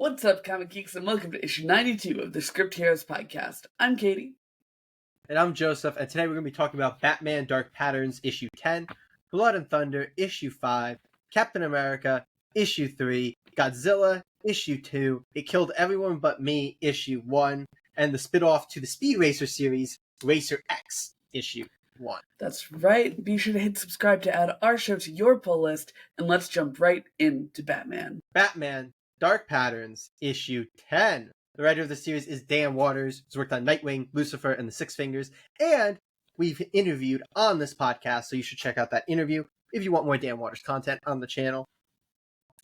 What's up, comic geeks, and welcome to issue 92 of the Script Heroes podcast. I'm Katie. And I'm Joseph, and today we're going to be talking about Batman Dark Patterns, issue 10, Blood and Thunder, issue 5, Captain America, issue 3, Godzilla, issue 2, It Killed Everyone But Me, issue 1, and the spin-off to the Speed Racer series, Racer X, issue 1. That's right. Be sure to hit subscribe to add our show to your pull list, and let's jump right into Batman. Batman Dark Patterns, issue 10. The writer of the series is Dan Waters, who's worked on Nightwing, Lucifer, and the Six Fingers, and we've interviewed on this podcast, so you should check out that interview if you want more Dan Waters content on the channel.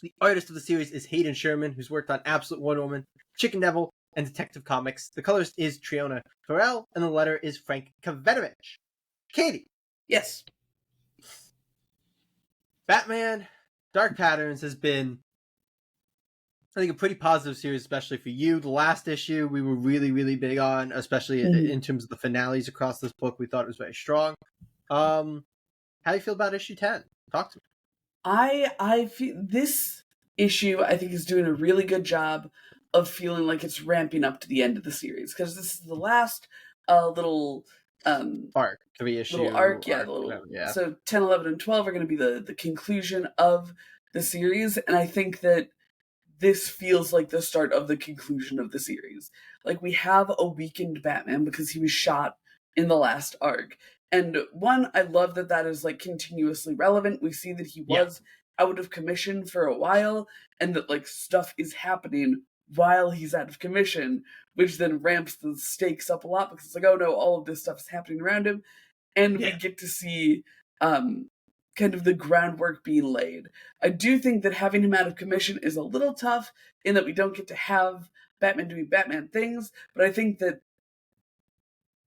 The artist of the series is Hayden Sherman, who's worked on Absolute Wonder Woman, Chicken Devil, and Detective Comics. The colorist is Triona Farrell, and the letter is Frank Kavenovich. Katie. Yes. Batman Dark Patterns has been, I think, a pretty positive series, especially for you. The last issue we were really big on, especially in terms of the finales across this book. We thought it was very strong. How do you feel about issue 10? Talk to me. I feel this issue, I think, is doing a really good job of feeling like it's ramping up to the end of the series, because this is the last little arc, 3-issue little arc, yeah. So 10, 11, and 12 are going to be the conclusion of the series, and I think that this feels like the start of the conclusion of the series. Like, we have a weakened Batman because he was shot in the last arc. And one, I love that is like continuously relevant. We see that he was out of commission for a while, and that like stuff is happening while he's out of commission, which then ramps the stakes up a lot, because it's like, oh no, all of this stuff is happening around him. And we get to see kind of the groundwork being laid. I do think that having him out of commission is a little tough, in that we don't get to have Batman doing Batman things, but I think that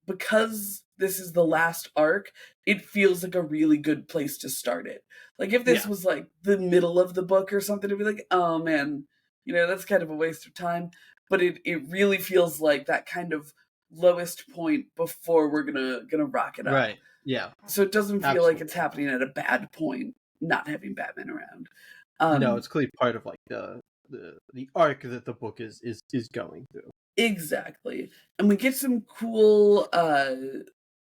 because this is the last arc, it feels like a really good place to start it. Like, if this was like the middle of the book or something, it'd be like, oh man, that's kind of a waste of time. But it really feels like that kind of lowest point before we're gonna rock it up. Right. Yeah. So it doesn't feel like it's happening at a bad point, not having Batman around. No, it's clearly part of like the arc that the book is going through. Exactly. And we get some cool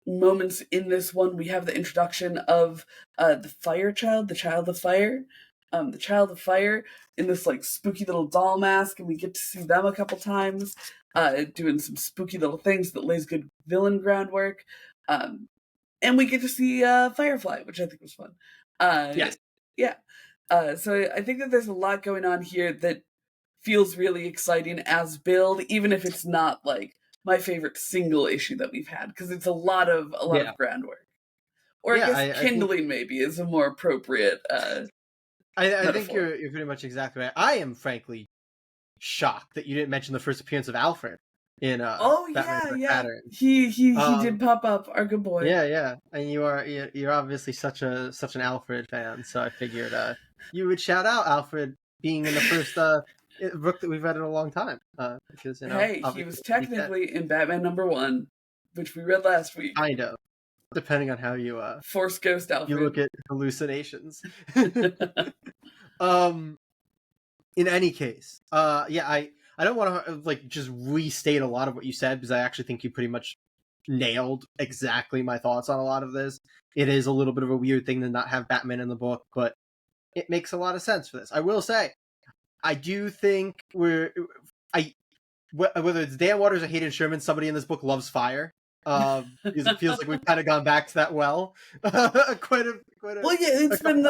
moments in this one. We have the introduction of the Fire Child, the Child of Fire. The Child of Fire in this like spooky little doll mask, and we get to see them a couple times doing some spooky little things that lays good villain groundwork. And we get to see Firefly, which I think was fun. Yes. Yeah. So I think that there's a lot going on here that feels really exciting as build, even if it's not like my favorite single issue that we've had, because it's a lot of groundwork. Or I guess kindling maybe is a more appropriate. I think you're pretty much exactly right. I am frankly shocked that you didn't mention the first appearance of Alfred in Batman Pattern. He did pop up, our good boy. Yeah, and you're obviously such an Alfred fan, so I figured you would shout out Alfred being in the first book that we've read in a long time. Because hey, he was technically in Batman *1, which we read last week. Kind of, depending on how you Force Ghost Alfred. You look at hallucinations. In any case, I don't want to like just restate a lot of what you said, because I actually think you pretty much nailed exactly my thoughts on a lot of this. It is a little bit of a weird thing to not have Batman in the book, but it makes a lot of sense for this. I will say, I do think whether it's Dan Waters or Hayden Sherman, somebody in this book loves fire. Because it feels like we've kind of gone back to that well. It's been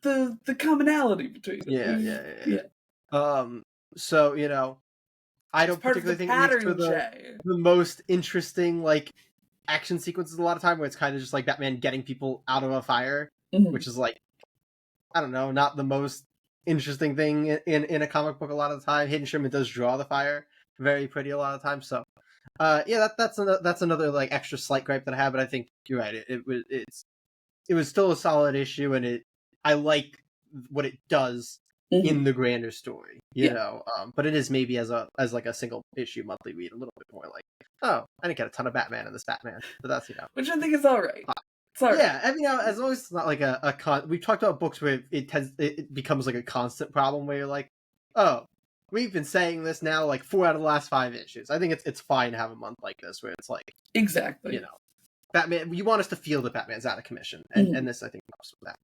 the commonality between them. Yeah. So I don't particularly think it makes for the most interesting like action sequences a lot of time, where it's kind of just like Batman getting people out of a fire, which is like, I don't know, not the most interesting thing in a comic book a lot of the time. Hayden Sherman does draw the fire very pretty a lot of times, so that's another like extra slight gripe that I have, but I think you're right. It was still a solid issue, and I like what it does in the grander story, you know. But it is maybe as like a single issue monthly read a little bit more like, oh, I didn't get a ton of Batman in this Batman, but that's which I think is all right. Sorry. Yeah, I mean, as long as it's not like we've talked about books where it becomes like a constant problem where you're like, oh, we've been saying this now like 4 out of the last 5 issues. I think it's fine to have a month like this where it's like, exactly, Batman. You want us to feel that Batman's out of commission, and this I think helps with that.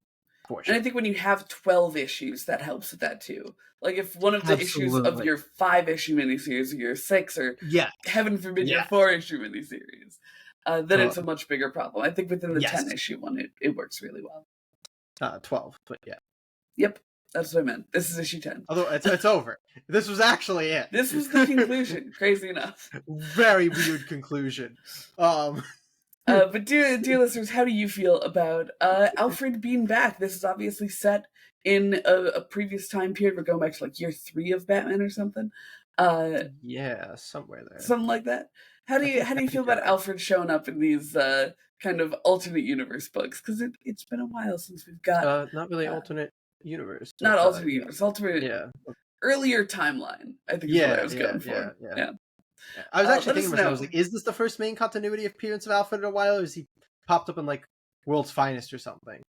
For sure. And I think when you have 12 issues, that helps with that too. Like if one of the issues of Absolutely. your 5-issue miniseries, or your 6, or heaven forbid your 4-issue miniseries, then it's a much bigger problem. I think within the 10-issue one, it works really well. 12, but yeah. Yep, that's what I meant. This is issue 10. Although it's over. This was actually it. This was the conclusion. Crazy enough. Very weird conclusion. But dear listeners, how do you feel about Alfred being back? This is obviously set in a previous time period. We're going back to like year 3 of Batman or something. Yeah, somewhere there. Something like that. How do you feel about Alfred showing up in these kind of alternate universe books? Because it's been a while since we've got not really alternate universe. Not alternate universe. Alternate earlier timeline. I think is what I was going for. Yeah. I was actually thinking to myself, I was like, is this the first main continuity appearance of Alfred in a while, or has he popped up in like World's Finest or something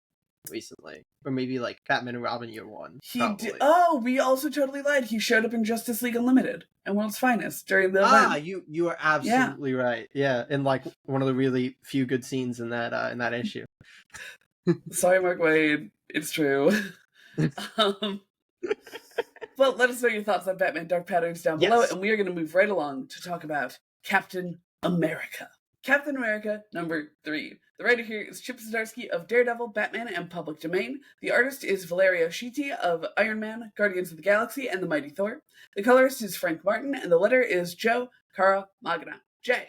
recently? Or maybe like Batman and Robin Year 1. He did. Oh, we also totally lied. He showed up in Justice League Unlimited and World's Finest during the event. You are absolutely right. Yeah, in like one of the really few good scenes in that issue. Sorry, Mark Waid. It's true. Well, let us know your thoughts on Batman Dark Patterns down below, and we are going to move right along to talk about Captain America. Captain America number 3. The writer here is Chip Zdarsky of Daredevil, Batman, and Public Domain. The artist is Valerio Schiti of Iron Man, Guardians of the Galaxy, and The Mighty Thor. The colorist is Frank Martin, and the letter is Joe Caramagna. Jay,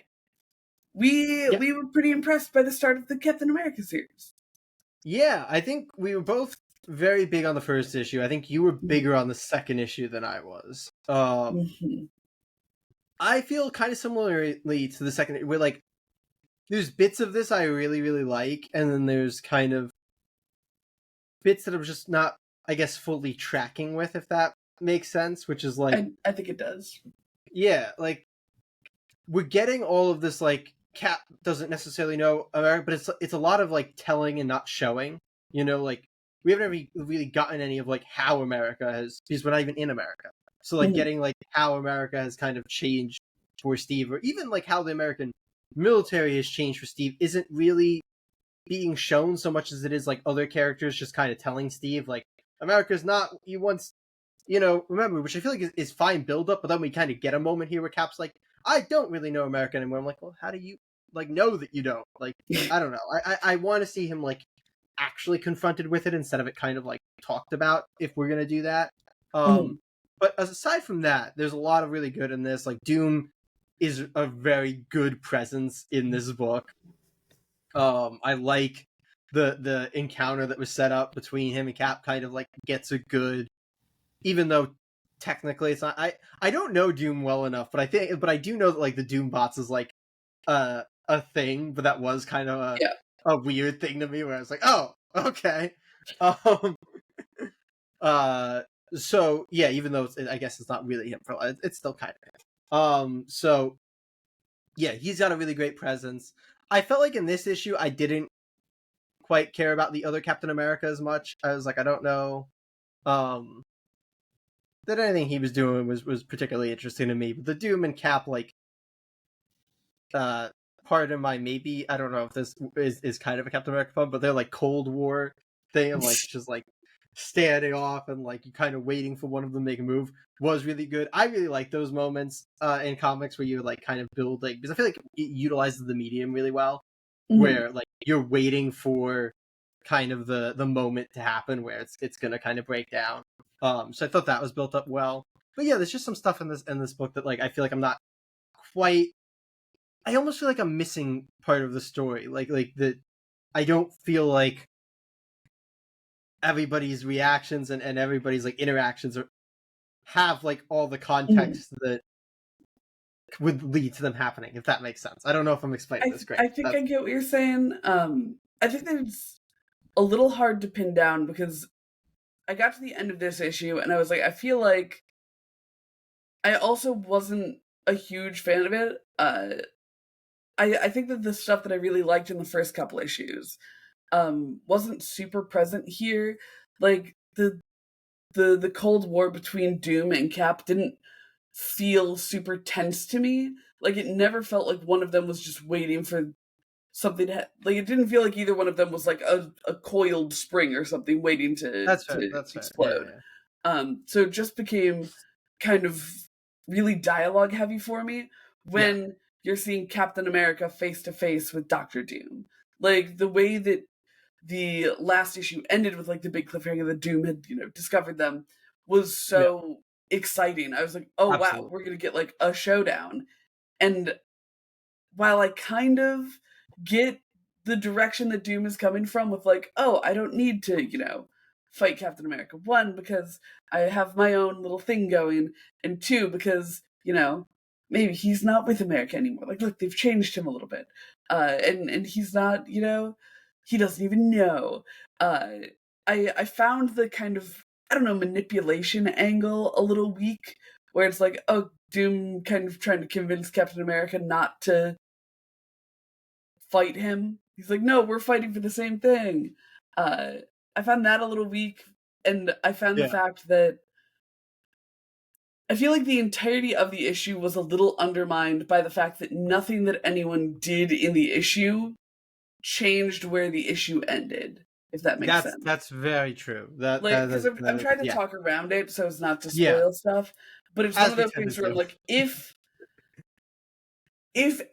we were pretty impressed by the start of the Captain America series. Yeah, I think we were both very big on the first issue. I think you were bigger on the second issue than I was. I feel kind of similarly to the second, where like there's bits of this I really, really like, and then there's kind of bits that I'm just not, I guess, fully tracking with, if that makes sense, which is like... I think it does. Yeah, like, we're getting all of this, like, Cap doesn't necessarily know America, but it's a lot of, like, telling and not showing, like, we haven't really gotten any of, like, how America has, because we're not even in America. So, like, getting, like, how America has kind of changed for Steve, or even, like, how the American military has changed for Steve isn't really being shown so much as it is, like, other characters just kind of telling Steve, like, America's not what you once, remember, which I feel like is fine build-up, but then we kind of get a moment here where Cap's like, I don't really know America anymore. I'm like, well, how do you, like, know that you don't? Like, I don't know. I want to see him, like, actually confronted with it instead of it kind of, like, talked about, if we're going to do that. But aside from that, there's a lot of really good in this. Like, Doom is a very good presence in this book. I like the encounter that was set up between him and Cap kind of, like, gets a good, even though technically it's not, I don't know Doom well enough, but I do know that, like, the Doom bots is, like, a thing, but that was kind of a weird thing to me where I was like, oh, okay. So yeah, even though I guess it's not really him for it's still kind of him. So yeah, he's got a really great presence. I felt like in this issue I didn't quite care about the other Captain America as much. I was like, I don't know that anything he was doing was particularly interesting to me. But the Doom and Cap, like, part of my maybe, I don't know if this is kind of a Captain America fun, but they're like Cold War thing of, like, just like standing off and, like, you kind of waiting for one of them to make a move was really good. I really like those moments in comics where you, like, kind of build, like, because I feel like it utilizes the medium really well, where, like, you're waiting for kind of the moment to happen where it's gonna kind of break down. So I thought that was built up well. But yeah, there's just some stuff in this book that, like, I feel like I'm not quite, I almost feel like I'm missing part of the story. Like that I don't feel like everybody's reactions and everybody's, like, interactions have, like, all the context that would lead to them happening, if that makes sense. I don't know if I'm explaining this great. I think I get what you're saying. I think that it's a little hard to pin down because I got to the end of this issue and I was like, I feel like I also wasn't a huge fan of it. I think that the stuff that I really liked in the first couple issues wasn't super present here. Like, the the Cold War between Doom and Cap didn't feel super tense to me. Like, it never felt like one of them was just waiting for something to like, it didn't feel like either one of them was like a coiled spring or something waiting to That's fair. That's fair. explode. So it just became kind of really dialogue heavy for me when you're seeing Captain America face to face with Doctor Doom. Like, the way that the last issue ended with like the big cliffhanger that Doom had, discovered them was so exciting. I was like, oh wow, we're gonna get like a showdown. And while I kind of get the direction that Doom is coming from with like, oh, I don't need to, fight Captain America. One, because I have my own little thing going, and two, because, maybe he's not with America anymore. Like, look, they've changed him a little bit. And he's not, he doesn't even know. I found the kind of, I don't know, manipulation angle a little weak, where it's like, oh, Doom kind of trying to convince Captain America not to fight him. He's like, no, we're fighting for the same thing. I found that a little weak, and I found the fact that I feel like the entirety of the issue was a little undermined by the fact that nothing that anyone did in the issue changed where the issue ended, if that makes sense. That's very true. Because I'm trying to talk around it so as not to spoil stuff, but it's one of those things where I'm like, if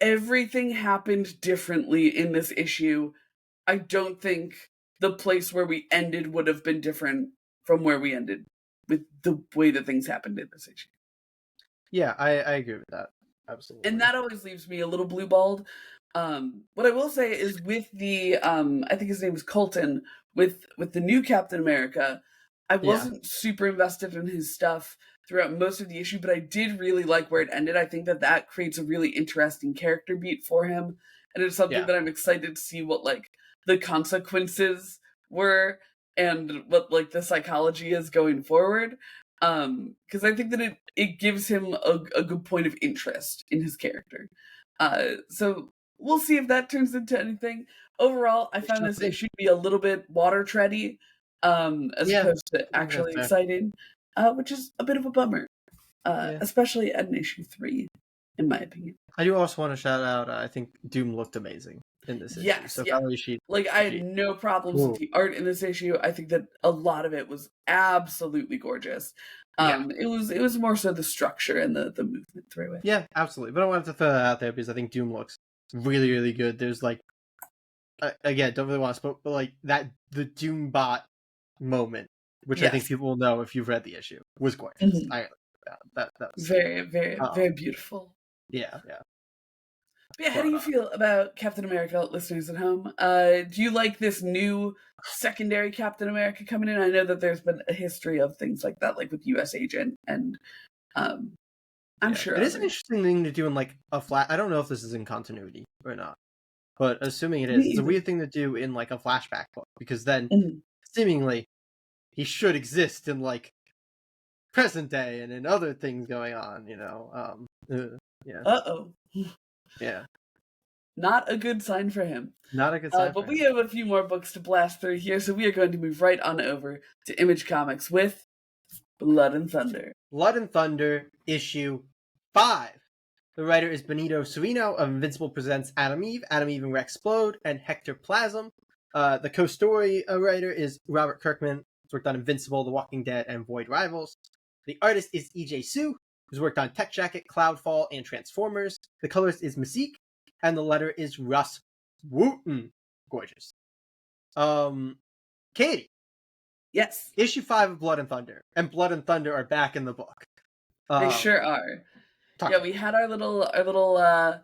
everything happened differently in this issue, I don't think the place where we ended would have been different from where we ended with the way that things happened in this issue. Yeah, I agree with that. Absolutely. And that always leaves me a little blue-balled. What I will say is with the, I think his name is Colton, with the new Captain America, I wasn't super invested in his stuff throughout most of the issue, but I did really like where it ended. I think that creates a really interesting character beat for him. And it's something that I'm excited to see what, like, the consequences were and what, like, the psychology is going forward. Because I think that it gives him a good point of interest in his character. So we'll see if that turns into anything. Overall, I found this issue to be a little bit water tready, as opposed to actually exciting, which is a bit of a bummer, especially at an issue 3, in my opinion. I do also want to shout out, I think Doom looked amazing in this issue. Yes, like, I had no problems with the art in this issue. I think that a lot of it was absolutely gorgeous. It was more so the structure and the movement through it. Yeah, absolutely. But I wanted to throw that out there because I think Doom looks really, really good. There's like, again, don't really want to spoil, but like the Doom bot moment, which I think people will know if you've read the issue, was gorgeous. Mm-hmm. That was very, very, very beautiful. Yeah. But how do you feel about Captain America, listeners at home? Do you like this new secondary Captain America coming in? I know that there's been a history of things like that, like with U.S. Agent, and I'm sure it is an interesting thing to do in like a flat. I don't know if this is in continuity or not, but assuming it is, it's a weird thing to do in like a flashback book because then seemingly he should exist in like present day and in other things going on. Yeah. Not a good sign for him. Not a good sign. But we have a few more books to blast through here, so we are going to move right on over to Image Comics with Blood and Thunder. Blood and Thunder, issue 5. The writer is Benito Cereno of Invincible presents Adam Eve and Rexplode, and Hector Plasm. The co-story writer is Robert Kirkman, who's worked on Invincible, The Walking Dead, and Void Rivals. The artist is E.J. Sue, who's worked on Tech Jacket, Cloudfall, and Transformers. The colorist is Mystique, and the letter is Russ Wooten. Gorgeous. Katie. Yes. Issue 5 of Blood and Thunder. And Blood and Thunder are back in the book. They sure are. We had our little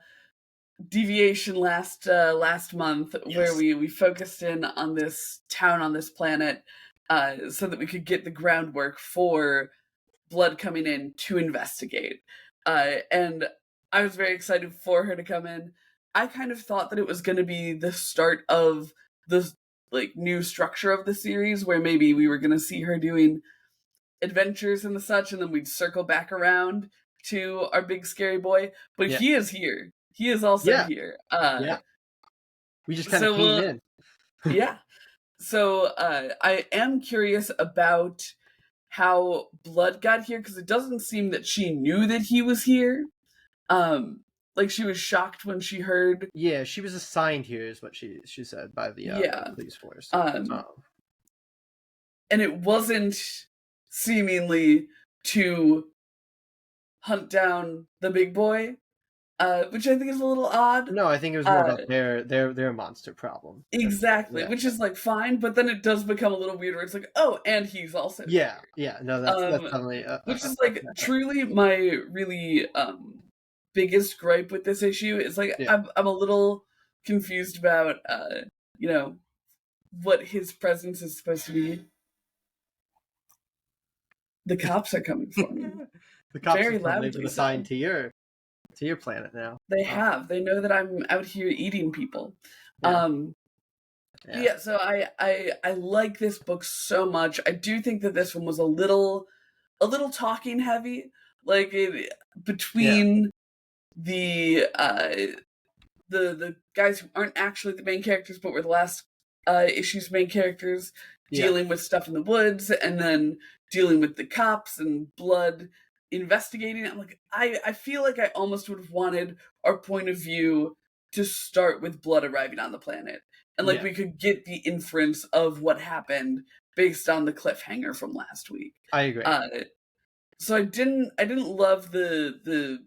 deviation last month where we focused in on this town on this planet so that we could get the groundwork for Blood coming in to investigate. And I was very excited for her to come in. I kind of thought that it was going to be the start of the like new structure of the series where maybe we were going to see her doing adventures and the such, and then we'd circle back around to our big scary boy. But he is here. He is also here. We just kind of came in. So I am curious about how Blood got here, because it doesn't seem that she knew that he was here. Like she was shocked when she heard. Yeah, she was assigned here, is what she said, by the police force. And it wasn't seemingly to hunt down the big boy, which I think is a little odd. No, I think it was more about their monster problem. Exactly, which is like fine, but then it does become a little weird where it's like, oh, and he's also yeah, here. yeah. No, that's definitely which is like truly my really biggest gripe with this issue is like I'm a little confused about you know what his presence is supposed to be. The cops are coming for me. The cops very loudly. They've been assigned to your planet now. They have. They know that I'm out here eating people. Yeah. So I like this book so much. I do think that this one was a little talking heavy, like between the guys who aren't actually the main characters but were the last issue's main characters, dealing with stuff in the woods, and then dealing with the cops and Blood investigating. I'm like, I feel like I almost would have wanted our point of view to start with Blood arriving on the planet, and like we could get the inference of what happened based on the cliffhanger from last week. I agree. So I didn't love the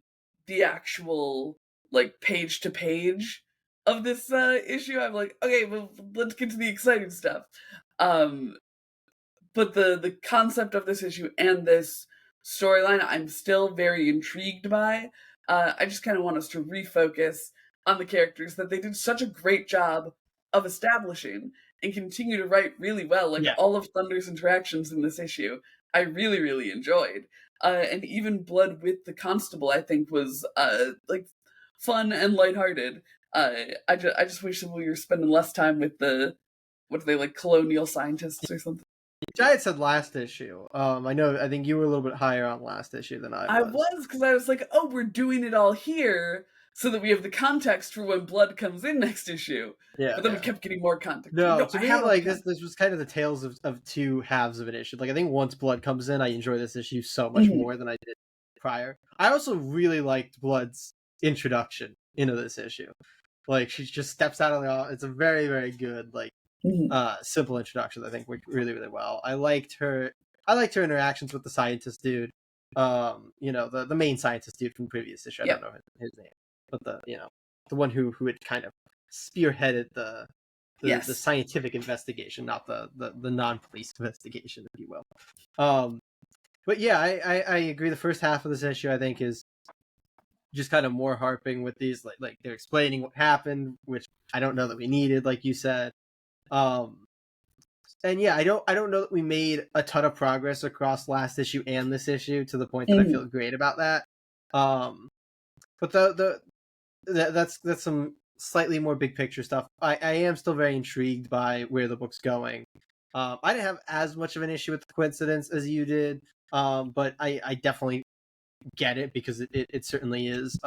actual like page to page of this issue. I'm like, okay, well, let's get to the exciting stuff. But the concept of this issue and this storyline, I'm still very intrigued by. I just kind of want us to refocus on the characters that they did such a great job of establishing and continue to write really well. Like all of Thunder's interactions in this issue, I really, really enjoyed. And even Blood with the Constable, I think, was like fun and lighthearted. I just wish that we were spending less time with the, what are they, like colonial scientists or something. I had said last issue. I think you were a little bit higher on last issue than I was. I was, because I was like, oh, we're doing it all here so that we have the context for when Blood comes in next issue. Yeah. But then we kept getting more context. No, to me, like this was kind of the tales of two halves of an issue. Like I think once Blood comes in, I enjoy this issue so much more than I did prior. I also really liked Blood's introduction into this issue. Like she just steps out of the. It's a very, very good simple introduction. I think worked really, really well. I liked her interactions with the scientist dude. The main scientist dude from the previous issue. I don't know his name, but the one who had kind of spearheaded the scientific investigation, not the non-police investigation, if you will. But yeah, I agree. The first half of this issue, I think, is just kind of more harping with these like they're explaining what happened, which I don't know that we needed, like you said. And yeah, I don't know that we made a ton of progress across last issue and this issue to the point that I feel great about that. But that's some slightly more big picture stuff. I am still very intrigued by where the book's going. I didn't have as much of an issue with the coincidence as you did, but I definitely get it because it certainly is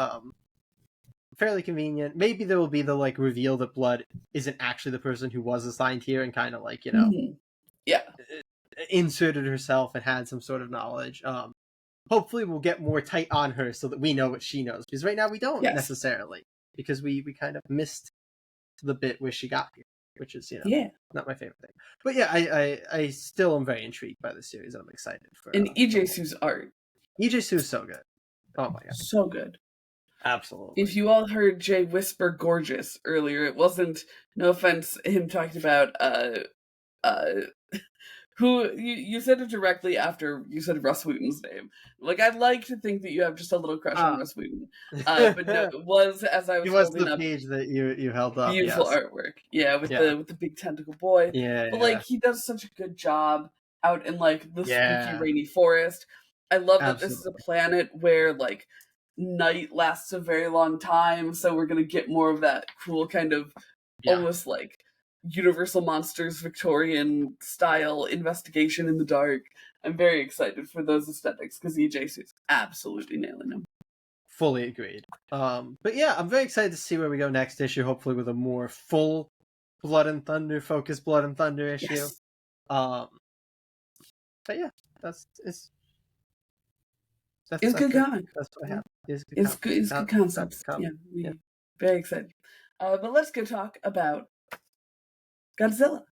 fairly convenient. Maybe there will be the reveal that Blood isn't actually the person who was assigned here and kind of inserted herself and had some sort of knowledge. Hopefully we'll get more tight on her so that we know what she knows, because right now we don't necessarily, because we kind of missed the bit where she got here, which is not my favorite thing. But yeah, I still am very intrigued by this series, and I'm excited for and EJ Sue's art. EJ Sue is so good. Oh my god, so good. Absolutely. If you all heard Jay whisper gorgeous earlier, it wasn't, no offense, him talking about who you said it directly after you said Russ Wooten's name. Like, I'd like to think that you have just a little crush on Russ Wooten. But no, it was, as I was holding up, page that you held up. Beautiful artwork. Yeah, with the big tentacle boy. Yeah. But he does such a good job out in the spooky rainy forest. I love that this is a planet where night lasts a very long time, so we're gonna get more of that cool kind of almost Universal Monsters Victorian style investigation in the dark. I'm very excited for those aesthetics because EJ's absolutely nailing them. Fully agreed. But yeah, I'm very excited to see where we go next issue, hopefully with a more full Blood and Thunder focused Blood and Thunder issue. Yes. But yeah, It's good comic. That's what happened. It's good It's comic. good. It's good concepts. Yeah, very excited. But let's go talk about Godzilla.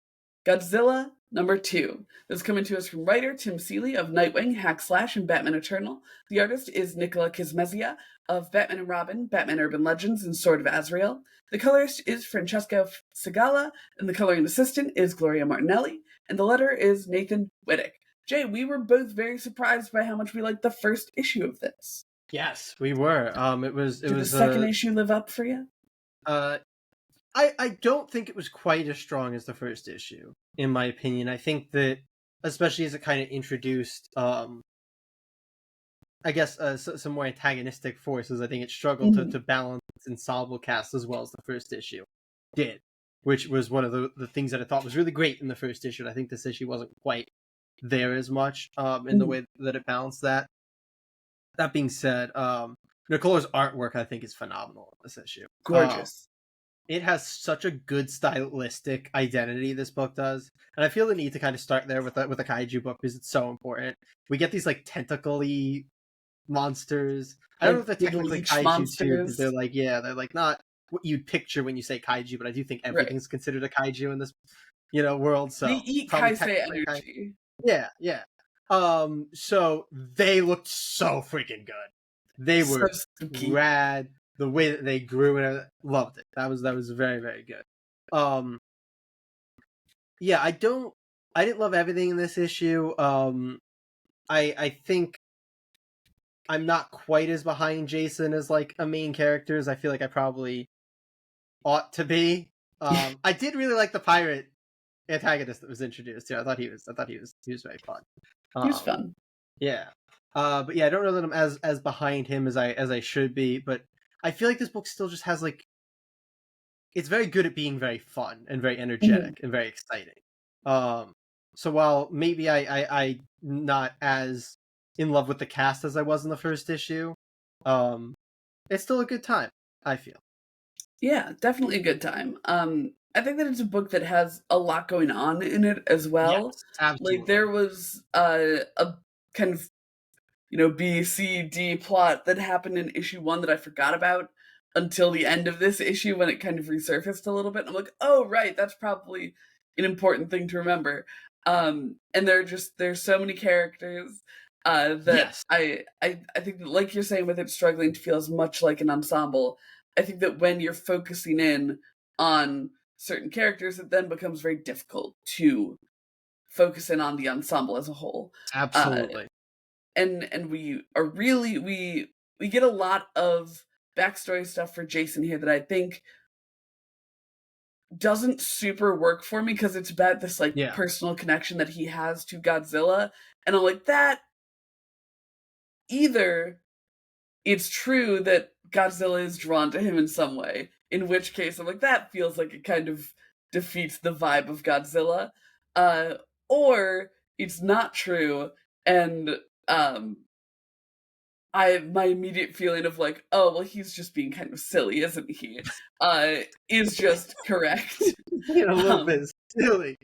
Godzilla #2. This is coming to us from writer Tim Seeley of Nightwing, Hack Slash, and Batman Eternal. The artist is Nicola Kismezia of Batman and Robin, Batman Urban Legends, and Sword of Azrael. The colorist is Francesca Segala, and the coloring assistant is Gloria Martinelli, and the letterer is Nathan Wittick. Jay, we were both very surprised by how much we liked the first issue of this. Yes, we were. Did the second issue live up for you? I don't think it was quite as strong as the first issue, in my opinion. I think that, especially as it kind of introduced, I guess, some more antagonistic forces, I think it struggled to balance its ensemble cast as well as the first issue did, which was one of the things that I thought was really great in the first issue. And I think this issue wasn't quite there as much in the way that it balanced that. That being said, Nicola's artwork, I think, is phenomenal in this issue. Gorgeous. It has such a good stylistic identity, this book does. And I feel the need to kind of start there with a kaiju book because it's so important. We get these like tentacle-y monsters. I don't know if they're technically kaiju too, because they're like not what you'd picture when you say kaiju, but I do think everything's considered a kaiju in this, world. So they eat kaisei energy. Yeah. So they looked so freaking good. They were rad. The way that they grew and I loved it. That was very, very good. Yeah, I didn't love everything in this issue. I think I'm not quite as behind Jason as like a main character as I feel like I probably ought to be. I did really like the pirate antagonist that was introduced here. I thought he was very fun. He was fun. Yeah. But yeah, I don't know that I'm as behind him as I should be, but I feel like this book still just has like, it's very good at being very fun and very energetic and very exciting. So while maybe I not as in love with the cast as I was in the first issue, it's still a good time, I feel. Yeah, definitely a good time. I think that it's a book that has a lot going on in it as well. Yes, absolutely. Like there was a kind of B, C, D plot that happened in issue 1 that I forgot about until the end of this issue when it kind of resurfaced a little bit. I'm like, oh, right, that's probably an important thing to remember. And there's so many characters that yes. I think that, like you're saying, with it struggling to feel as much like an ensemble, I think that when you're focusing in on certain characters, it then becomes very difficult to focus in on the ensemble as a whole. Absolutely. And we are really we get a lot of backstory stuff for Jason here that I think doesn't super work for me because it's about this personal connection that he has to Godzilla, and I'm like, that either it's true that Godzilla is drawn to him in some way, in which case I'm like, that feels like it kind of defeats the vibe of Godzilla, or it's not true, and my immediate feeling of like, oh, well, he's just being kind of silly, isn't he? Is just correct. A little bit silly.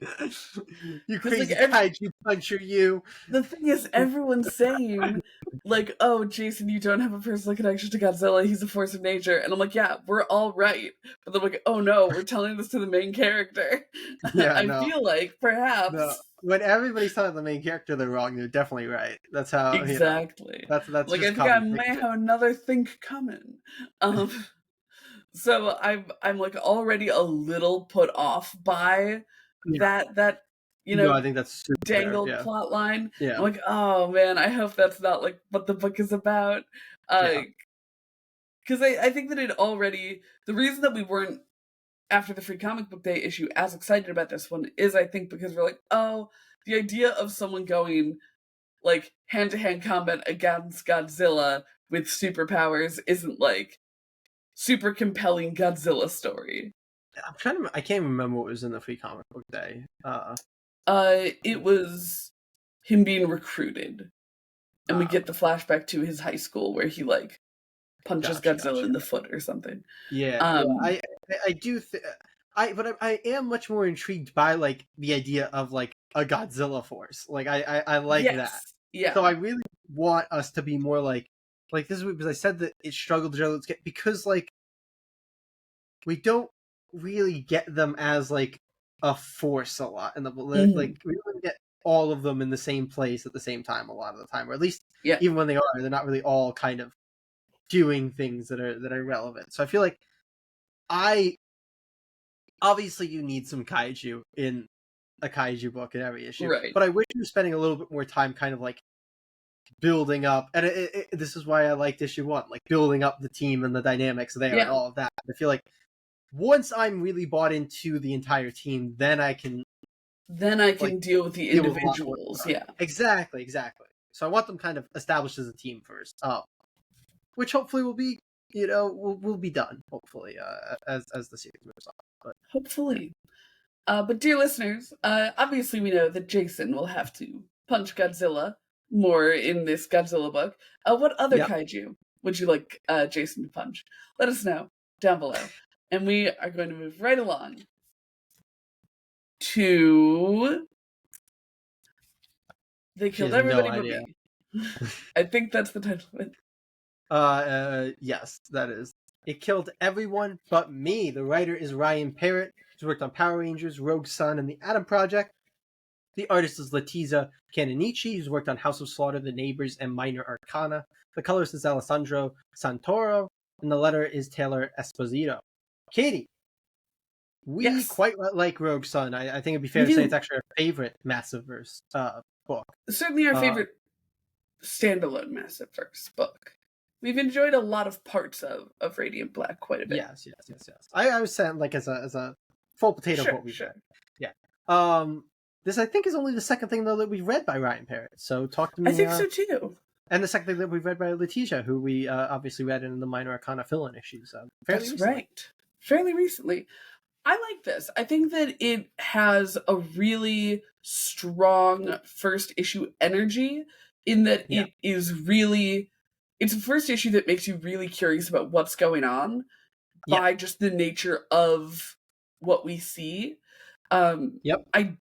You crazy kaiju puncher, you. The thing is, everyone's saying, like, oh, Jason, you don't have a personal connection to Godzilla, he's a force of nature. And I'm like, yeah, we're all right. But they're like, oh no, we're telling this to the main character. Yeah, I feel like, perhaps. No. When everybody's telling the main character they're wrong, they're definitely right. That's how exactly. That's like I think I may have another think coming. So I'm like already a little put off by that I think that's super dangled plot line. Yeah. I'm like, oh man, I hope that's not like what the book is about. Because I think that it already, the reason that we weren't after the Free Comic Book Day issue as excited about this one is I think because we're like, oh, the idea of someone going like hand-to-hand combat against Godzilla with superpowers isn't like super compelling Godzilla story. I can't remember what was in the Free Comic Book Day. It was him being recruited, and we get the flashback to his high school where he like punches Godzilla in the foot or something. Yeah, I do. But I am much more intrigued by like the idea of like a Godzilla force. Like I like that. Yeah. So I really want us to be more like this is because I said that it struggled to juggle because like we don't really get them as like a force a lot in the Mm-hmm. like we don't get all of them in the same place at the same time a lot of the time, or at least Yeah. even when they are, they're not really all kind of doing things that are relevant. So I feel like I obviously you need some kaiju in a kaiju book in every issue, Right. but I wish you were spending a little bit more time kind of like building up, and this is why I liked issue 1, like building up the team and the dynamics there and Yeah. all of that. I feel like once I'm really bought into the entire team, then I can Then I like can deal with the deal with a lot more individuals. stuff. Yeah. Exactly. So I want them kind of established as a team first, which hopefully will be, will be done hopefully as the series moves on. But Hopefully. But dear listeners, obviously we know that Jason will have to punch Godzilla more in this Godzilla book. What other yeah, kaiju would you like Jason to punch? Let us know down below. And we are going to move right along to They she Killed has no Everybody But idea. Me. I think that's the title of it. Yes, that is. It killed everyone but me. The writer is Ryan Parrott, who's worked on Power Rangers, Rogue Sun, and the Atom Project. The artist is Letizia Canonici, who's worked on House of Slaughter, The Neighbors, and Minor Arcana. The colorist is Alessandro Santoro, and the letter is Taylor Esposito. Katie, we Yes, quite like Rogue Sun. I think it'd be we fair to say it's do. actually our favorite Massiveverse book. Certainly our Uh, favorite standalone Massiveverse book. We've enjoyed a lot of parts of Radiant Black quite a bit. yes. I was saying like as a full potato of Sure, what we've read. sure. Yeah. This I think is only the second thing though that we've read by Ryan Parrott. So talk to I me. think so too. And the second thing that we've read by Letizia, who we obviously read in the Minor Arcana fill-in issues fairly That's recently. right. Fairly recently. I like this. I think that it has a really strong first issue energy in that Yeah. it's a first issue that makes you really curious about what's going on Yeah. by just the nature of what we see. Yep. I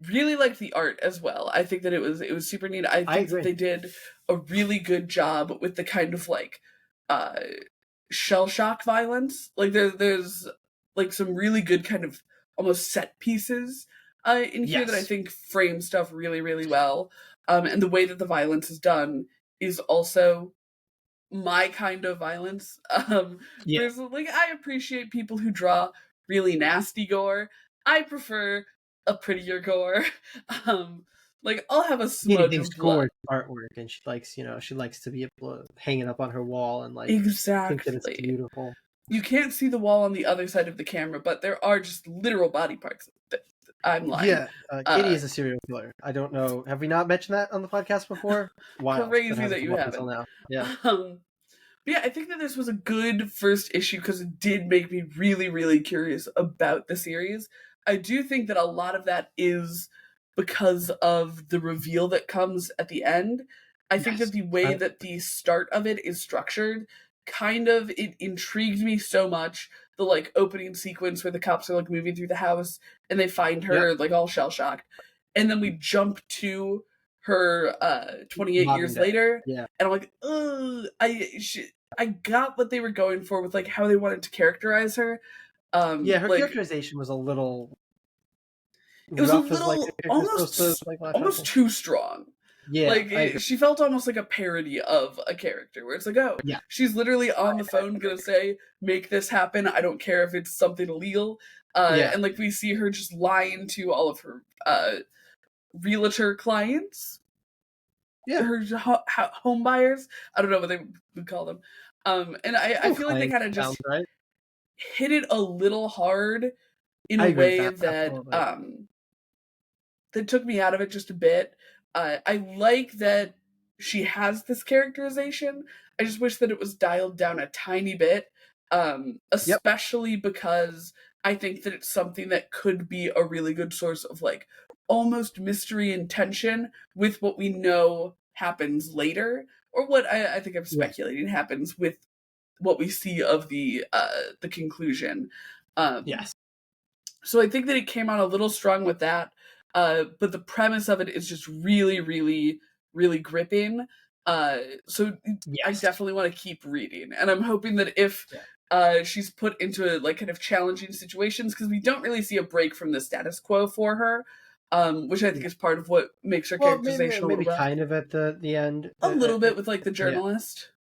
really liked the art as well. I think that it was super neat. I I think that agree. they did a really good job with the kind of like uh shell shock violence. Like there's like some really good kind of almost set pieces in here that I Yes. think frame stuff really really well. And the way that the violence is done is also my kind of violence. Yeah. Versus like I appreciate people who draw really nasty gore. I prefer a prettier gore. um like I'll have a Katie smudge thinks of blood. gore is artwork, and she likes to be able to hang it up on her wall and like think that it's Exactly. beautiful. You can't see the wall on the other side of the camera, but there are just literal body parts. I'm lying. Yeah, Katie Uh, is a serial killer. I don't know. Have we not mentioned that on the podcast before? Wild. That crazy hasn't that come you up until haven't. now. Yeah. Um, but yeah, I think that this was a good first issue because it did make me really, really curious about the series. I do think that a lot of that is because of the reveal that comes at the end. I think that Yes. the way that the start of it is structured kind of it intrigued me so much. The like opening sequence where the cops are like moving through the house and they find Yep. her like all shell shocked, and then we jump to her 28 Modern years day. later, Yeah. and I'm like, ugh, I got what they were going for with like how they wanted to characterize her. Yeah, her Like characterization was a little it was a rough as like little a character's supposed to like latch almost onto. too strong. Yeah, Like I agree. she felt almost like a parody of a character where it's like, oh, Yeah. she's literally on the phone gonna say, make this happen. I don't care if it's something illegal. Yeah. And like we see her just lying to all of her realtor clients, Yeah. her home buyers. I don't know what they would call them. And I feel like they kind of Sounds just right. hit it a little hard in I a agree with way that. that Absolutely. that took me out of it just a bit. I like that she has this characterization. I just wish that it was dialed down a tiny bit, Yep. especially because I think that it's something that could be a really good source of like almost mystery and tension with what we know happens later, or what I think I'm Yeah. speculating happens with what we see of the conclusion. Um, Yes. so I think that it came out a little strong with that. but the premise of it is just really, really, really gripping. So I Yes. definitely want to keep reading, and I'm hoping that if she's put into like kind of challenging situations, because we don't really see a break from the status quo for her, which I think is part of what makes her characterization a little rough. Kind of at the end, A little bit with like the journalist.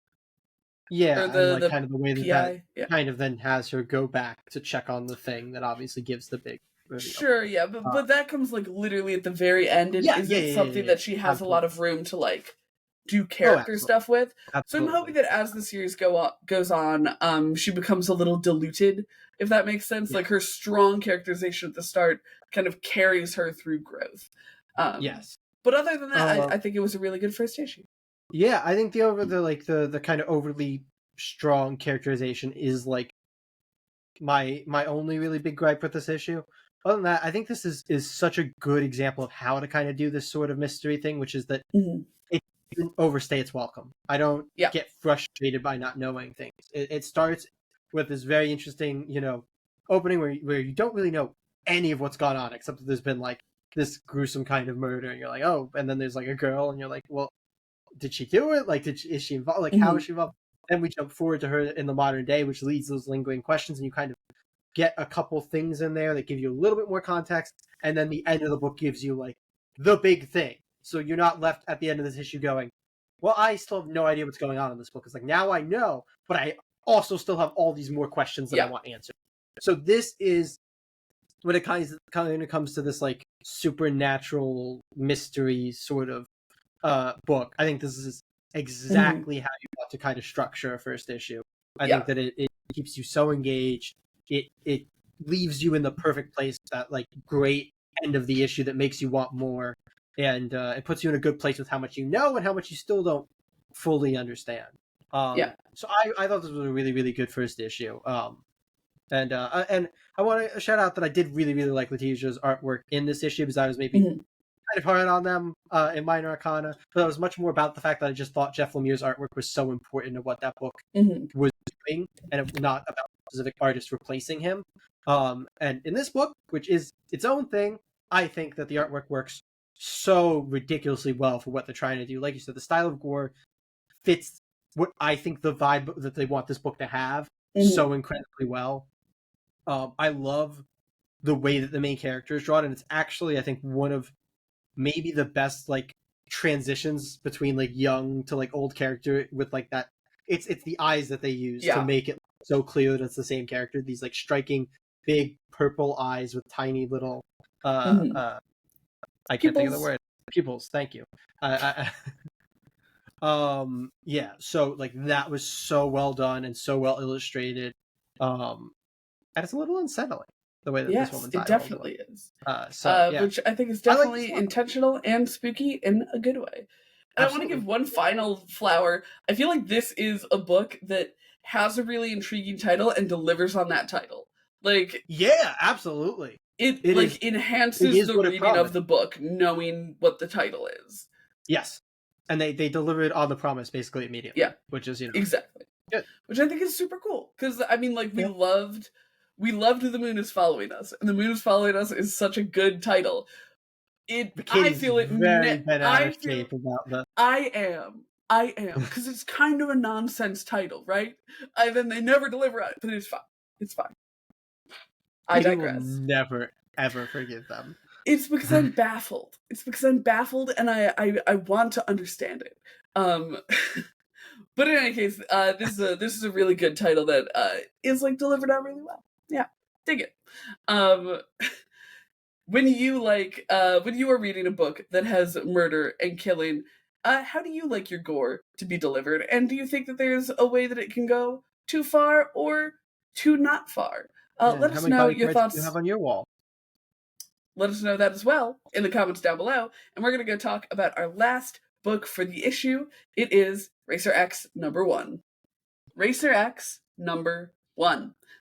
Yeah, or and like the kind of the way PI. that kind of then has her go back to check on the thing that obviously gives the big reveal. Sure, yeah, but that comes like literally at the very end and isn't something that she has a lot of room to like do character stuff with. Absolutely. So I'm hoping that as the series goes on, she becomes a little diluted, if that makes sense. Like her strong characterization at the start kind of carries her through growth. Yes. But other than that, I think it was a really good first issue. Yeah, I think the kind of overly strong characterization is like my only really big gripe with this issue. Other than that, I think this is such a good example of how to kind of do this sort of mystery thing, which is that it didn't overstay its welcome. I don't get frustrated by not knowing things. It starts with this very interesting, opening where you don't really know any of what's gone on, except that there's been like this gruesome kind of murder, and you're like, oh, and then there's like a girl, and you're like, well, did she do it? Like, is she involved? Like, how is she involved? Then we jump forward to her in the modern day, which leads those lingering questions, and you kind of get a couple things in there that give you a little bit more context, and then the end of the book gives you like the big thing. So you're not left at the end of this issue going, well, I still have no idea what's going on in this book. It's like, now I know, but I also still have all these more questions that I want answered. So this is, when it kind of comes to this like supernatural mystery sort of book, I think this is exactly how you want to kind of structure a first issue. I think that it keeps you so engaged. It leaves you in the perfect place, that like great end of the issue that makes you want more, and it puts you in a good place with how much you know and how much you still don't fully understand. So I thought this was a really, really good first issue. And I want to shout out that I did really, really like Letitia's artwork in this issue, because I was maybe kind of hard on them in Minor Arcana, but it was much more about the fact that I just thought Jeff Lemire's artwork was so important to what that book was doing, and it was not about a specific artist replacing him. And in this book, which is its own thing, I think that the artwork works so ridiculously well for what they're trying to do. Like you said, the style of gore fits what I think the vibe that they want this book to have so incredibly well. I love the way that the main character is drawn, and it's actually, I think, one of maybe the best like transitions between like young to like old character, with like that. It's the eyes that they use to make it so clear that it's the same character. These like striking big purple eyes with tiny little I can't think of the word. Pupils. Thank you. Yeah, so like that was so well done and so well illustrated. And it's a little unsettling the way that this woman's eye definitely is. So which I think is definitely intentional and spooky in a good way. And I want to give one final flower. I feel like this is a book that has a really intriguing title and delivers on that title. Like, yeah, absolutely. It like enhances the reading of the book, knowing what the title is. Yes. And they deliver it on the promise basically immediately. Yeah. Which is, exactly. Good. Which I think is super cool. Because I mean, like, we loved The Moon Is Following Us. And The Moon Is Following Us is such a good title. I feel it very bent out of shape about that. I am. Because it's kind of a nonsense title, right? And then they never deliver it, but it's fine. It's fine. I digress. Will never, ever forgive them. It's because I'm baffled. And I want to understand it. But in any case, this is a really good title that is like delivered out really well. Yeah, dig it. When you are reading a book that has murder and killing, how do you like your gore to be delivered? And do you think that there's a way that it can go too far or too not far? Let us know your thoughts. You have on your wall. Let us know that as well in the comments down below. And we're going to go talk about our last book for the issue. It is Racer X #1. Racer X #1.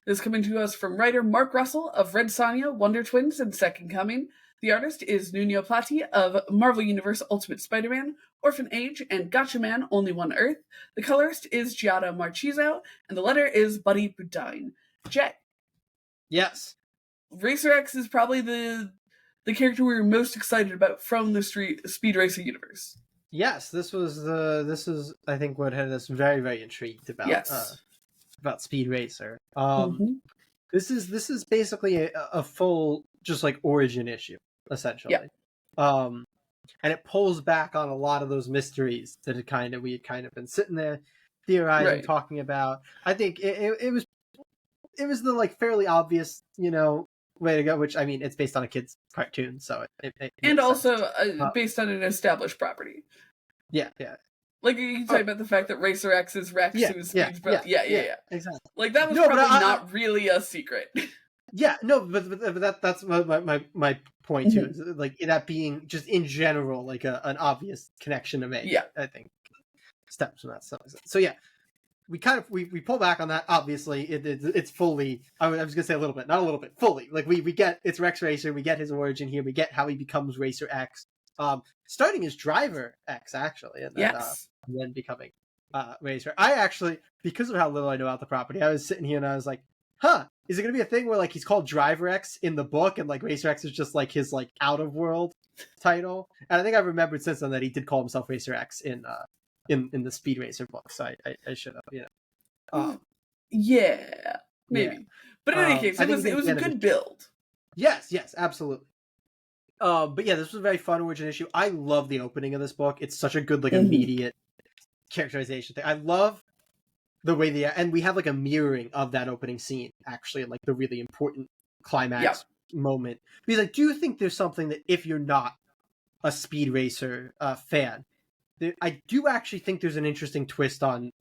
This is coming to us from writer Mark Russell of Red Sonja, Wonder Twins, and Second Coming. The artist is Nuno Platti of Marvel Universe Ultimate Spider-Man, Orphan Age, and Gotcha Man Only One Earth. The colorist is Giada Marchizo, and the letter is Buddy Boudin. Jay. Yes. Racer X is probably the character we were most excited about from the Speed Racer universe. Yes, this is I think what had us very, very intrigued about Speed Racer. This is basically a full just like origin issue, essentially. Yeah. And it pulls back on a lot of those mysteries that we had kind of been sitting there theorizing, talking about. I think it was the like fairly obvious, way to go. Which, I mean, it's based on a kid's cartoon, so it and also based on an established property. Yeah. Like, you can talk about the fact that Racer X is Rex, who is Speed's brother. Yeah. Exactly. Like, that was probably not really a secret. Yeah, no, but that's my point too. Is like that being just in general like an obvious connection to make. Yeah, I think stems from that stuff. So yeah, we pull back on that. Obviously, it's fully. I was gonna say a little bit, not a little bit, fully. Like we get it's Rex Racer. We get his origin here. We get how he becomes Racer X. Starting as Driver X actually, and then, and then becoming Racer. I actually, because of how little I know about the property, I was sitting here and I was like, huh, is it going to be a thing where like he's called Driver X in the book and like Racer X is just like his like out of world title? And I think I've remembered since then that he did call himself Racer X in the Speed Racer book. So I should have, yeah, maybe. Yeah. But in any case, it was a good build. Yes, absolutely. But yeah, this was a very fun origin issue. I love the opening of this book. It's such a good like immediate characterization thing. I love the way and we have like a mirroring of that opening scene actually, and like the really important climax moment. Because I do think there's something that if you're not a Speed Racer fan, I do actually think there's an interesting twist on,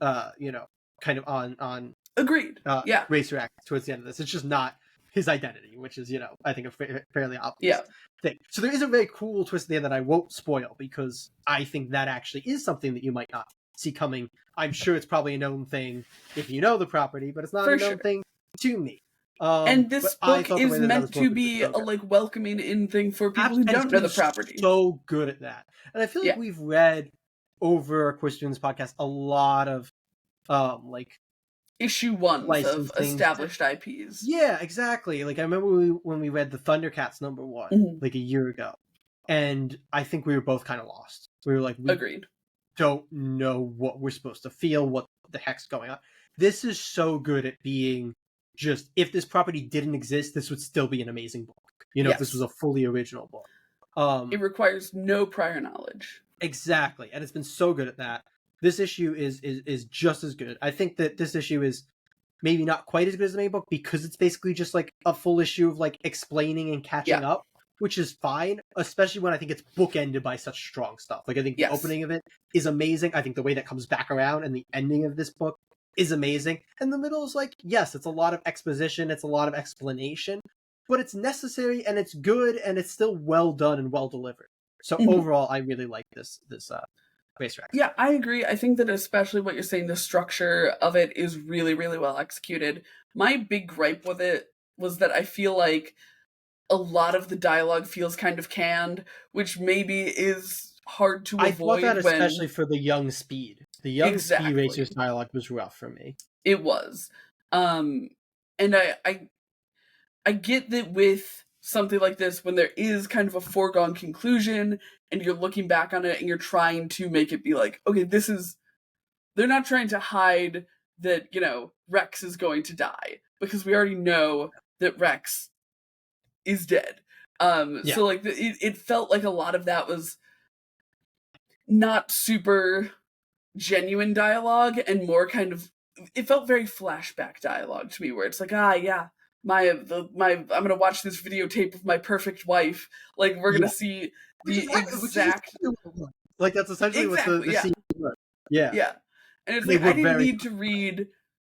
kind of on. Agreed. Racer X towards the end of this. It's just not his identity, which is I think a fairly obvious thing. So there is a very cool twist there that I won't spoil because I think that actually is something that you might not see coming. I'm sure it's probably a known thing if you know the property, but it's not a known thing to me. And this book is meant to be a like welcoming in thing for people who don't know the property. So good at that, and I feel like we've read over our course doing this podcast a lot of like issue ones of established IPs. Yeah, exactly. Like I remember when we read the Thundercats #1 like a year ago, and I think we were both kind of lost. We were like, agreed. Don't know what we're supposed to feel, what the heck's going on. This is so good at being just, if this property didn't exist, this would still be an amazing book. If this was a fully original book. It requires no prior knowledge. Exactly, and it's been so good at that. This issue is just as good. I think that this issue is maybe not quite as good as the main book because it's basically just like a full issue of like explaining and catching up, which is fine, especially when I think it's bookended by such strong stuff. Like I think the opening of it is amazing. I think the way that comes back around and the ending of this book is amazing. And the middle is like, yes, it's a lot of exposition, it's a lot of explanation, but it's necessary and it's good and it's still well done and well delivered. So overall, I really like this Racer X. Yeah, I agree. I think that especially what you're saying, the structure of it is really, really well executed. My big gripe with it was that I feel like a lot of the dialogue feels kind of canned, which maybe is hard to avoid. I thought that especially for the young Speed. The young Speed Racer's dialogue was rough for me. It was. And I get that with something like this, when there is kind of a foregone conclusion, and you're looking back on it, and you're trying to make it be like, okay, this is... They're not trying to hide that, Rex is going to die, because we already know that Rex is dead. So like it felt like a lot of that was not super genuine dialogue and more kind of, it felt very flashback dialogue to me, where it's like, I'm gonna watch this videotape of my perfect wife. Like we're gonna see the exact, like that's essentially what the scene was. Yeah. And it's like, I didn't need to read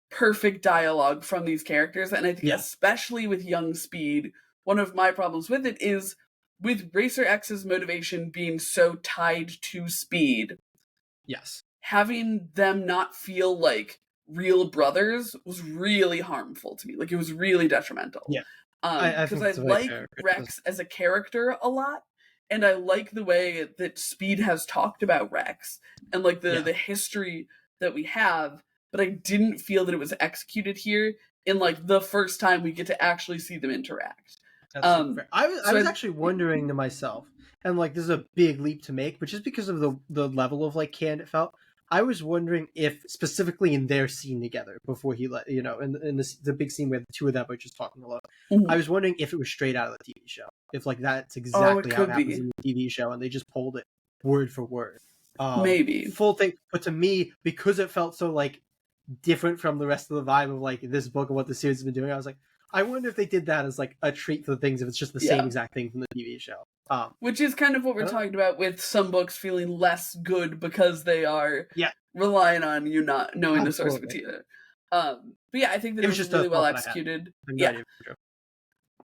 perfect dialogue from these characters, and I think especially with young Speed, one of my problems with it is with Racer X's motivation being so tied to Speed. Yes. Having them not feel like real brothers was really harmful to me. Like, it was really detrimental. Yeah. Because I like Rex as a character a lot, and I like the way that Speed has talked about Rex, and like the history that we have, but I didn't feel that it was executed here in like the first time we get to actually see them interact. That's super fair. I was actually wondering to myself, and like this is a big leap to make, but just because of the level of like canned it felt, I was wondering if specifically in their scene together before he let in the big scene where the two of them are just talking a lot. I was wondering if it was straight out of the TV show, if like that's exactly how it happens in the TV show, and they just pulled it word for word. Maybe full thing, but to me, because it felt so like different from the rest of the vibe of like this book and what the series has been doing, I was like, I wonder if they did that as like a treat for the things if it's just the same exact thing from the TV show. Which is kind of what we're talking about with some books feeling less good because they are relying on you not knowing the source material. But yeah, I think that it was just really well executed. Yeah.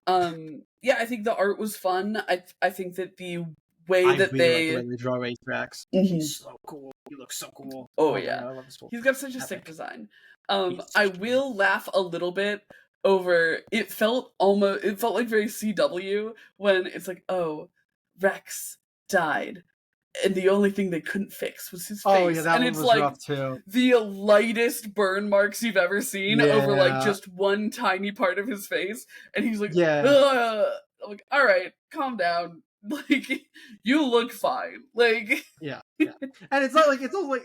I think the art was fun. I think that the way that they like the way they draw Racetrax. He's so cool. He looks so cool. Oh yeah, God, I love this cool. He's got such a sick design. I will laugh a little bit over. It felt like very CW when it's like, oh, Rex died, and the only thing they couldn't fix was his face. Oh yeah, that and one it's was like rough too. The lightest burn marks you've ever seen over like just one tiny part of his face, and he's like, ugh. I'm like, all right, calm down. Like, you look fine. Like, yeah. And it's not like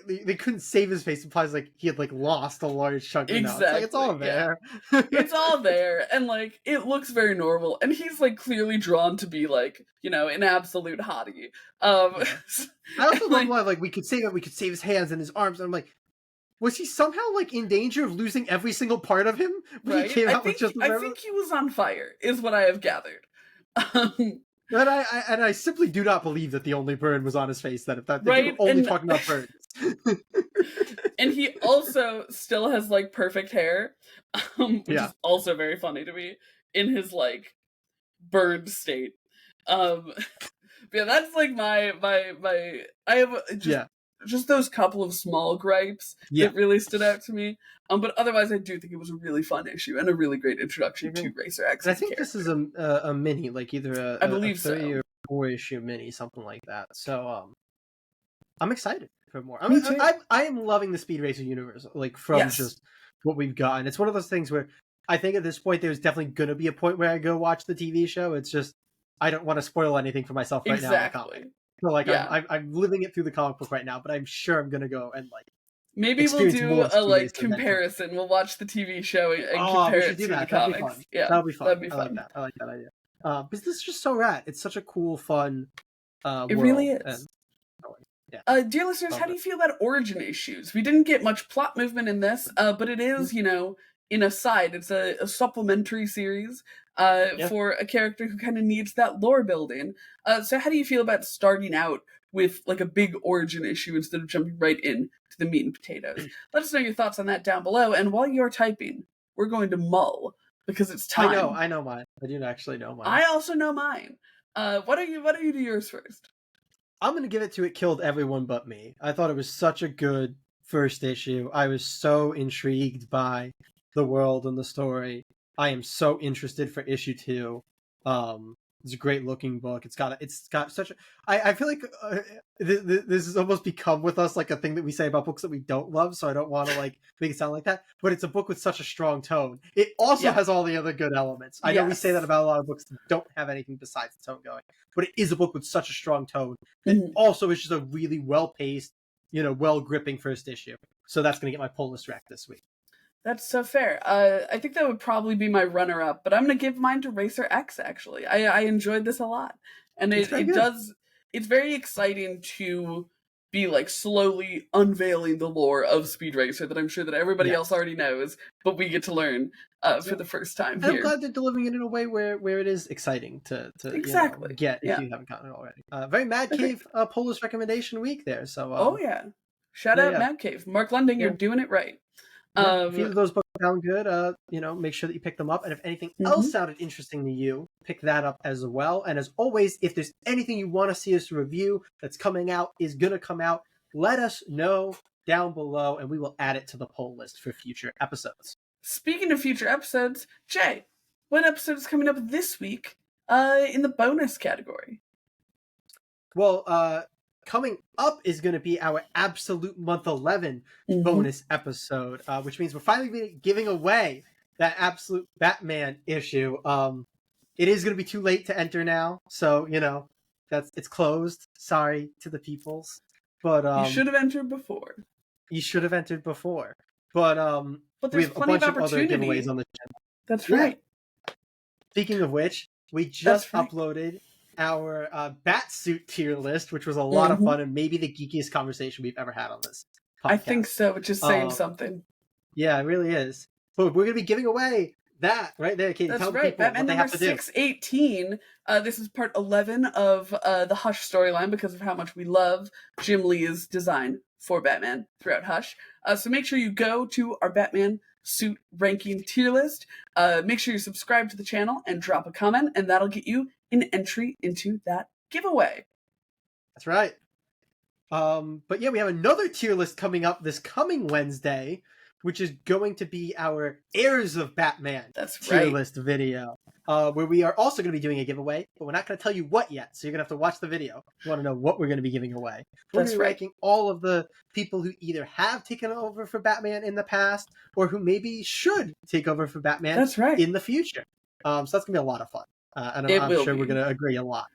they couldn't save his face. It implies like he had like lost a large chunk of it. It's like, it's all there. It's all there, and like it looks very normal. And he's like clearly drawn to be like, an absolute hottie. I also love like we could save his hands and his arms, and I'm like, was he somehow like in danger of losing every single part of him when he came out with just? I think he was on fire, is what I have gathered. But I simply do not believe that the only burn was on his face. That if that they were only talking about burns. And he also still has like perfect hair, which is also very funny to me in his like burned state. Yeah, that's like my I have just those couple of small gripes that really stood out to me. But otherwise, I do think it was a really fun issue and a really great introduction to Racer X. I think this is a mini, like either I believe a 3 or 4 issue mini, something like that. So I'm excited for more. I am loving the Speed Racer universe, like from just what we've gotten. It's one of those things where I think at this point there's definitely going to be a point where I go watch the TV show. It's just I don't want to spoil anything for myself right now. Exactly. So like I'm living it through the comic book right now, but I'm sure I'm gonna go and like maybe we'll do a like comparison. We'll watch the TV show and compare it to the comics. Yeah, that'll be fun. I like that idea. Because this is just so rad. It's such a cool, fun. It really is. Dear listeners, how do you feel about origin issues? We didn't get much plot movement in this, but it is, in a side. It's a supplementary series for a character who kind of needs that lore building. So how do you feel about starting out with like a big origin issue instead of jumping right in to the meat and potatoes? Let us know your thoughts on that down below. And while you're typing, we're going to mull because it's time. I know mine. I do actually know mine. I also know mine. Why don't you do yours first? I'm going to give it to It Killed Everyone But Me. I thought it was such a good first issue. I was so intrigued by the world and the story. I am so interested for issue 2. It's a great looking book. It's got such a. I feel like this has almost become with us like a thing that we say about books that we don't love. So I don't want to like make it sound like that. But it's a book with such a strong tone. It also has all the other good elements. I know we say that about a lot of books that don't have anything besides the tone going. But it is a book with such a strong tone. That also is just a really well paced, well gripping first issue. So that's gonna get my pull list rack this week. That's so fair. I think that would probably be my runner-up, but I'm going to give mine to Racer X, actually. I enjoyed this a lot. And it's very exciting to be, like, slowly unveiling the lore of Speed Racer that I'm sure that everybody else already knows, but we get to learn for the first time here. I'm glad they're delivering it in a way where it is exciting to get if you haven't gotten it already. Very Mad Cave pull list recommendation week there. So Shout out Mad Cave. Mark Lunding, you're doing it right. If either of those books sound good, make sure that you pick them up. And if anything else sounded interesting to you, pick that up as well. And as always, if there's anything you want to see us review that's coming out, is going to come out, let us know down below, and we will add it to the poll list for future episodes. Speaking of future episodes, Jay, what episode is coming up this week in the bonus category? Well, coming up is going to be our Absolute Month 11 bonus episode, which means we're finally giving away that Absolute Batman issue. It is going to be too late to enter now, so it's closed. Sorry to the peoples, but you should have entered before. You should have entered before, but there's we have a bunch of other giveaways on the channel. That's right. Speaking of which, we just uploaded our Batsuit tier list, which was a lot of fun and maybe the geekiest conversation we've ever had on this podcast. I think so, which is saying something. Yeah, it really is. But we're going to be giving away that right there, Katie. That's tell right. people Batman what they number have to do. 618. This is part 11 of the Hush storyline because of how much we love Jim Lee's design for Batman throughout Hush. So make sure you go to our Batman suit ranking tier list. Make sure you subscribe to the channel and drop a comment, and that'll get you an entry into that giveaway. That's right. But yeah, we have another tier list coming up this coming Wednesday, which is going to be our Heirs of Batman tier list video, where we are also going to be doing a giveaway, but we're not going to tell you what yet, so you're going to have to watch the video if you want to know what we're going to be giving away. We're going to be ranking all of the people who either have taken over for Batman in the past, or who maybe should take over for Batman in the future. So that's going to be a lot of fun, and I'm sure we're going to agree a lot.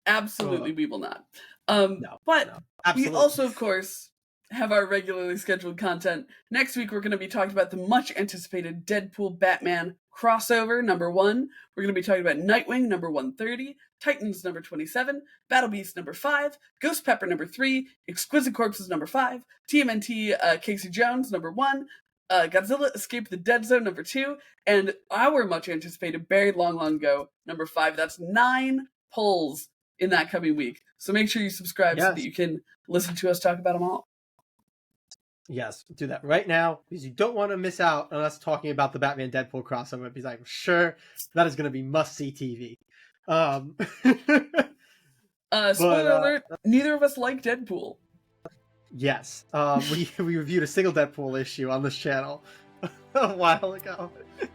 Absolutely, we will not. But we also, of course, have our regularly scheduled content. Next week, we're going to be talking about the much anticipated Deadpool Batman crossover, number 1. We're going to be talking about Nightwing, number 130, Titans, number 27, Battle Beast, number 5, Ghost Pepper, number 3, Exquisite Corpses, number 5, TMNT Casey Jones, number 1, Godzilla Escape the Dead Zone, number 2, and our much anticipated Buried Long Long Ago, number 5. That's 9 polls in that coming week. So make sure you subscribe so that you can listen to us talk about them all. Yes, do that right now because you don't want to miss out on us talking about the Batman Deadpool crossover because I'm sure that is going to be must-see TV. Spoiler alert, neither of us like Deadpool. Yes, we reviewed a single Deadpool issue on this channel a while ago.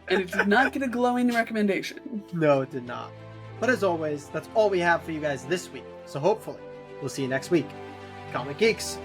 And it did not get a glowing recommendation. No, it did not. But as always, that's all we have for you guys this week. So hopefully, we'll see you next week. Comic Geeks!